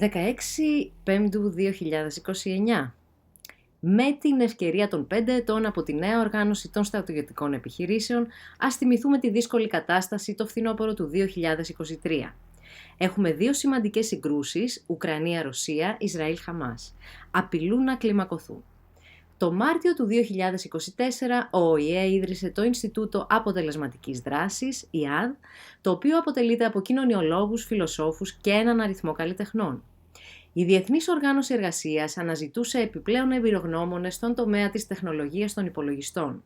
16 Πέμπτου 2029. Με την ευκαιρία των 5 ετών από τη νέα οργάνωση των στρατιωτικών επιχειρήσεων, ας θυμηθούμε τη δύσκολη κατάσταση το φθινόπωρο του 2023. Έχουμε δύο σημαντικές συγκρούσεις, Ουκρανία-Ρωσία, Ισραήλ-Χαμάς. Απειλούν να κλιμακωθούν. Το Μάρτιο του 2024, ο ΟΗΕ ίδρυσε το Ινστιτούτο Αποτελεσματικής Δράσης, ΙΑΔ, το οποίο αποτελείται από κοινωνιολόγους, φιλοσόφους και έναν αριθμό καλλιτεχνών. Η Διεθνής Οργάνωση Εργασίας αναζητούσε επιπλέον εμπειρογνώμονες στον τομέα της τεχνολογίας των υπολογιστών.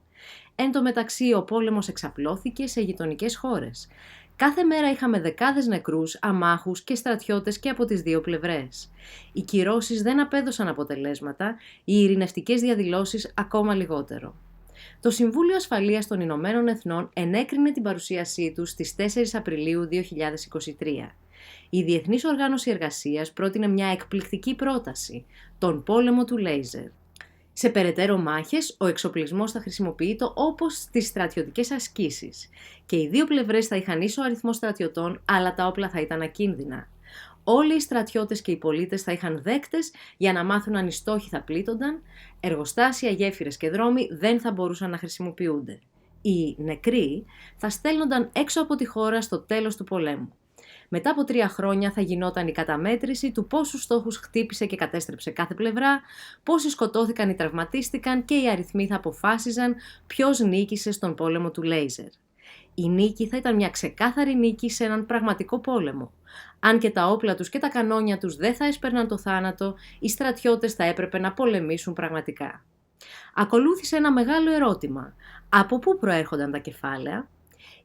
Εν τω μεταξύ, ο πόλεμος εξαπλώθηκε σε γειτονικές χώρες. Κάθε μέρα είχαμε δεκάδες νεκρούς, αμάχους και στρατιώτες και από τις δύο πλευρές. Οι κυρώσεις δεν απέδωσαν αποτελέσματα, οι ειρηνευτικές διαδηλώσεις ακόμα λιγότερο. Το Συμβούλιο Ασφαλείας των Ηνωμένων Εθνών ενέκρινε την παρουσίασή του στις 4 Απριλίου 2023. Η Διεθνής Οργάνωση Εργασίας πρότεινε μια εκπληκτική πρόταση, τον πόλεμο του λέιζερ. Σε περαιτέρω μάχες, ο εξοπλισμός θα χρησιμοποιείται όπως στις στρατιωτικές ασκήσεις και οι δύο πλευρές θα είχαν ίσο αριθμό στρατιωτών, αλλά τα όπλα θα ήταν ακίνδυνα. Όλοι οι στρατιώτες και οι πολίτες θα είχαν δέκτες για να μάθουν αν οι στόχοι θα πλήττονταν, εργοστάσια, γέφυρες και δρόμοι δεν θα μπορούσαν να χρησιμοποιούνται. Οι νεκροί θα στέλνονταν έξω από τη χώρα στο τέλος του πολέμου. Μετά από 3 χρόνια θα γινόταν η καταμέτρηση του πόσους στόχους χτύπησε και κατέστρεψε κάθε πλευρά, πόσοι σκοτώθηκαν ή τραυματίστηκαν και οι αριθμοί θα αποφάσιζαν ποιος νίκησε στον πόλεμο του λέιζερ. Η νίκη θα ήταν μια ξεκάθαρη νίκη σε έναν πραγματικό πόλεμο. Αν και τα όπλα τους και τα κανόνια τους δεν θα έσπερναν το θάνατο, οι στρατιώτες θα έπρεπε να πολεμήσουν πραγματικά. Ακολούθησε ένα μεγάλο ερώτημα. Από πού προέρχονταν τα κεφάλαια?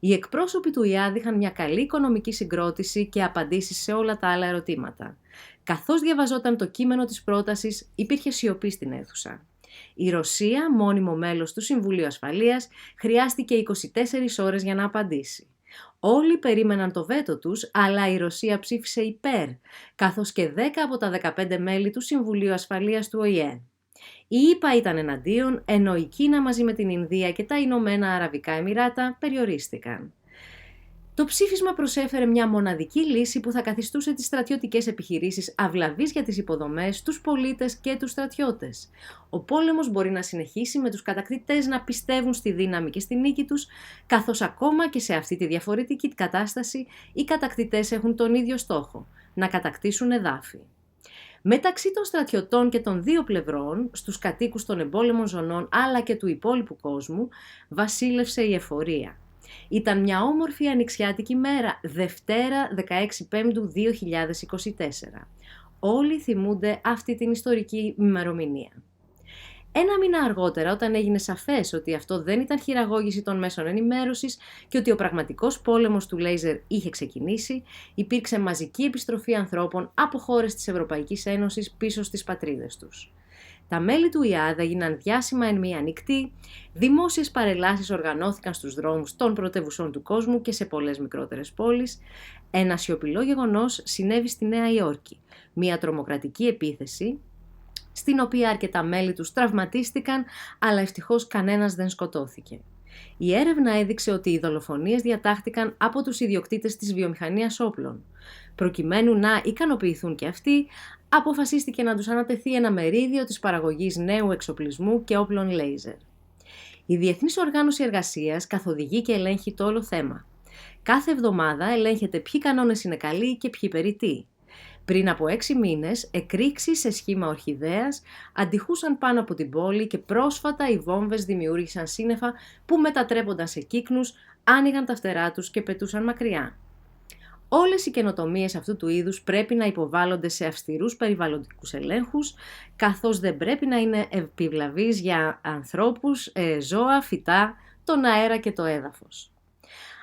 Οι εκπρόσωποι του ΙΑΔ είχαν μια καλή οικονομική συγκρότηση και απαντήσεις σε όλα τα άλλα ερωτήματα. Καθώς διαβαζόταν το κείμενο της πρότασης, υπήρχε σιωπή στην αίθουσα. Η Ρωσία, μόνιμο μέλος του Συμβουλίου Ασφαλείας, χρειάστηκε 24 ώρες για να απαντήσει. Όλοι περίμεναν το βέτο τους, αλλά η Ρωσία ψήφισε υπέρ, καθώς και 10 από τα 15 μέλη του Συμβουλίου Ασφαλείας του ΟΗΕ. Οι ΗΠΑ ήταν εναντίον, ενώ η Κίνα μαζί με την Ινδία και τα Ηνωμένα Αραβικά Εμιράτα περιορίστηκαν. Το ψήφισμα προσέφερε μια μοναδική λύση που θα καθιστούσε τις στρατιωτικές επιχειρήσεις αυλαβείς για τις υποδομές, τους πολίτες και τους στρατιώτες. Ο πόλεμος μπορεί να συνεχίσει με τους κατακτητές να πιστεύουν στη δύναμη και στη νίκη τους, καθώς ακόμα και σε αυτή τη διαφορετική κατάσταση οι κατακτητές έχουν τον ίδιο στόχο, να κατακτήσουν εδάφη. Μεταξύ των στρατιωτών και των δύο πλευρών, στους κατοίκους των εμπόλεμων ζωνών αλλά και του υπόλοιπου κόσμου, βασίλευσε η εφορία. Ήταν μια όμορφη ανοιξιάτικη μέρα, Δευτέρα 16 Πέμπτου 2024. Όλοι θυμούνται αυτή την ιστορική ημερομηνία. Ένα μήνα αργότερα, όταν έγινε σαφές ότι αυτό δεν ήταν χειραγώγηση των μέσων ενημέρωσης και ότι ο πραγματικός πόλεμος του λέιζερ είχε ξεκινήσει, υπήρξε μαζική επιστροφή ανθρώπων από χώρες της Ευρωπαϊκής Ένωσης πίσω στις πατρίδες τους. Τα μέλη του ΙΑΔ έγιναν διάσημα εν μία νυχτή, δημόσιες παρελάσεις οργανώθηκαν στους δρόμους των πρωτεύουσών του κόσμου και σε πολλές μικρότερες πόλεις. Ένα σιωπηλό γεγονός συνέβη στη Νέα Υόρκη, μια τρομοκρατική επίθεση, στην οποία αρκετά μέλη τους τραυματίστηκαν, αλλά ευτυχώς κανένας δεν σκοτώθηκε. Η έρευνα έδειξε ότι οι δολοφονίες διατάχθηκαν από τους ιδιοκτήτες της βιομηχανίας όπλων. Προκειμένου να ικανοποιηθούν και αυτοί, αποφασίστηκε να τους ανατεθεί ένα μερίδιο της παραγωγής νέου εξοπλισμού και όπλων λέιζερ. Η Διεθνής Οργάνωση Εργασίας καθοδηγεί και ελέγχει το όλο θέμα. Κάθε εβδομάδα ελέγχεται ποιοι κανόνες είναι καλοί και ποιοι περιττοί. Πριν από 6 μήνες, εκρήξεις σε σχήμα ορχιδέας αντιχούσαν πάνω από την πόλη και πρόσφατα οι βόμβες δημιούργησαν σύννεφα που μετατρέπονταν σε κύκνους, άνοιγαν τα φτερά τους και πετούσαν μακριά. Όλες οι καινοτομίες αυτού του είδους πρέπει να υποβάλλονται σε αυστηρούς περιβαλλοντικούς ελέγχους, καθώς δεν πρέπει να είναι επιβλαβείς για ανθρώπους, ζώα, φυτά, τον αέρα και το έδαφος.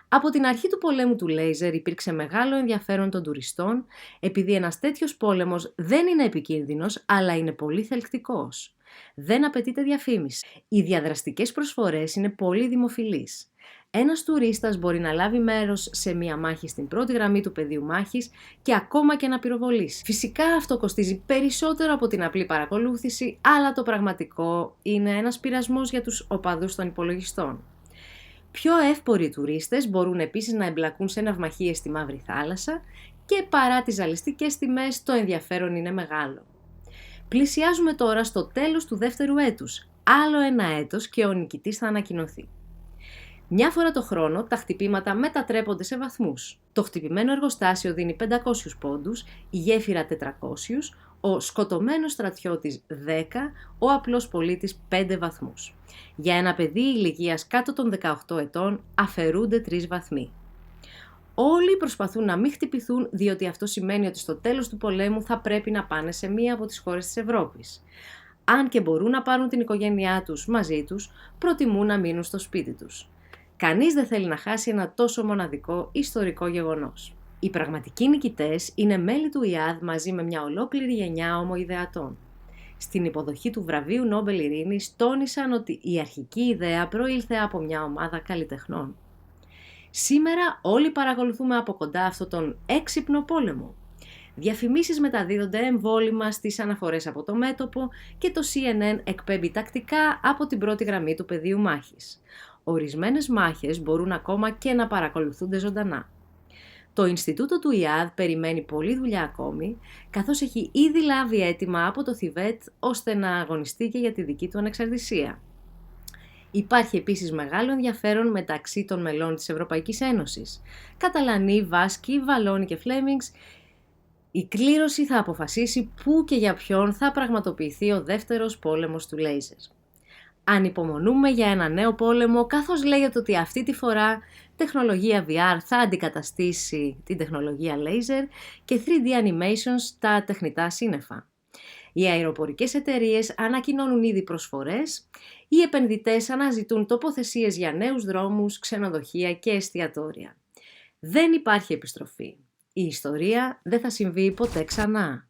Από την αρχή του πολέμου του λέιζερ υπήρξε μεγάλο ενδιαφέρον των τουριστών, επειδή ένας τέτοιος πόλεμος δεν είναι επικίνδυνος, αλλά είναι πολύ θελκτικός. Δεν απαιτείται διαφήμιση. Οι διαδραστικές προσφορές είναι πολύ δημοφιλείς. Ένας τουρίστας μπορεί να λάβει μέρος σε μία μάχη στην πρώτη γραμμή του πεδίου μάχης και ακόμα και να πυροβολήσει. Φυσικά αυτό κοστίζει περισσότερο από την απλή παρακολούθηση, αλλά το πραγματικό είναι ένας πειρασμός για τους οπαδούς των υπολογιστών. Πιο εύποροι τουρίστες μπορούν επίσης να εμπλακούν σε ναυμαχίες στη Μαύρη Θάλασσα και παρά τις ζαλιστικές τιμές το ενδιαφέρον είναι μεγάλο. Πλησιάζουμε τώρα στο τέλος του δεύτερου έτους. Άλλο ένα έτος και ο νικητής θα ανακοινωθεί. Μια φορά το χρόνο τα χτυπήματα μετατρέπονται σε βαθμούς. Το χτυπημένο εργοστάσιο δίνει 500 πόντους, η γέφυρα 400, ο σκοτωμένος στρατιώτης 10, ο απλός πολίτης 5 βαθμούς. Για ένα παιδί ηλικίας κάτω των 18 ετών αφαιρούνται 3 βαθμοί. Όλοι προσπαθούν να μην χτυπηθούν, διότι αυτό σημαίνει ότι στο τέλος του πολέμου θα πρέπει να πάνε σε μία από τις χώρες της Ευρώπης. Αν και μπορούν να πάρουν την οικογένειά τους μαζί τους, προτιμούν να μείνουν στο σπίτι τους. Κανείς δεν θέλει να χάσει ένα τόσο μοναδικό ιστορικό γεγονός. Οι πραγματικοί νικητές είναι μέλη του ΙΑΔ μαζί με μια ολόκληρη γενιά ομοειδεατών. Στην υποδοχή του βραβείου Νόμπελ Ειρήνης τόνισαν ότι η αρχική ιδέα προήλθε από μια ομάδα καλλιτεχνών. Σήμερα όλοι παρακολουθούμε από κοντά αυτόν τον έξυπνο πόλεμο. Διαφημίσεις μεταδίδονται εμβόλυμα στις αναφορές από το μέτωπο και το CNN εκπέμπει τακτικά από την πρώτη γραμμή του πεδίου μάχης. Ορισμένες μάχες μπορούν ακόμα και να παρακολουθούνται ζωντανά. Το Ινστιτούτο του ΙΑΔ περιμένει πολλή δουλειά ακόμη, καθώς έχει ήδη λάβει αίτημα από το Θιβέτ ώστε να αγωνιστεί και για τη δική του ανεξαρτησία. Υπάρχει επίσης μεγάλο ενδιαφέρον μεταξύ των μελών της Ευρωπαϊκής Ένωσης. Καταλανοί, Βάσκοι, Βαλόνοι και Φλέμινγκς. Η κλήρωση θα αποφασίσει πού και για ποιον θα πραγματοποιηθεί ο δεύτερος πόλεμος του λέιζερ. Ανυπομονούμε για ένα νέο πόλεμο, καθώς λέγεται ότι αυτή τη φορά τεχνολογία VR θα αντικαταστήσει την τεχνολογία laser και 3D animations τα τεχνητά σύννεφα. Οι αεροπορικές εταιρείες ανακοινώνουν ήδη προσφορές, οι επενδυτές αναζητούν τοποθεσίες για νέους δρόμους, ξενοδοχεία και εστιατόρια. Δεν υπάρχει επιστροφή. Η ιστορία δεν θα συμβεί ποτέ ξανά.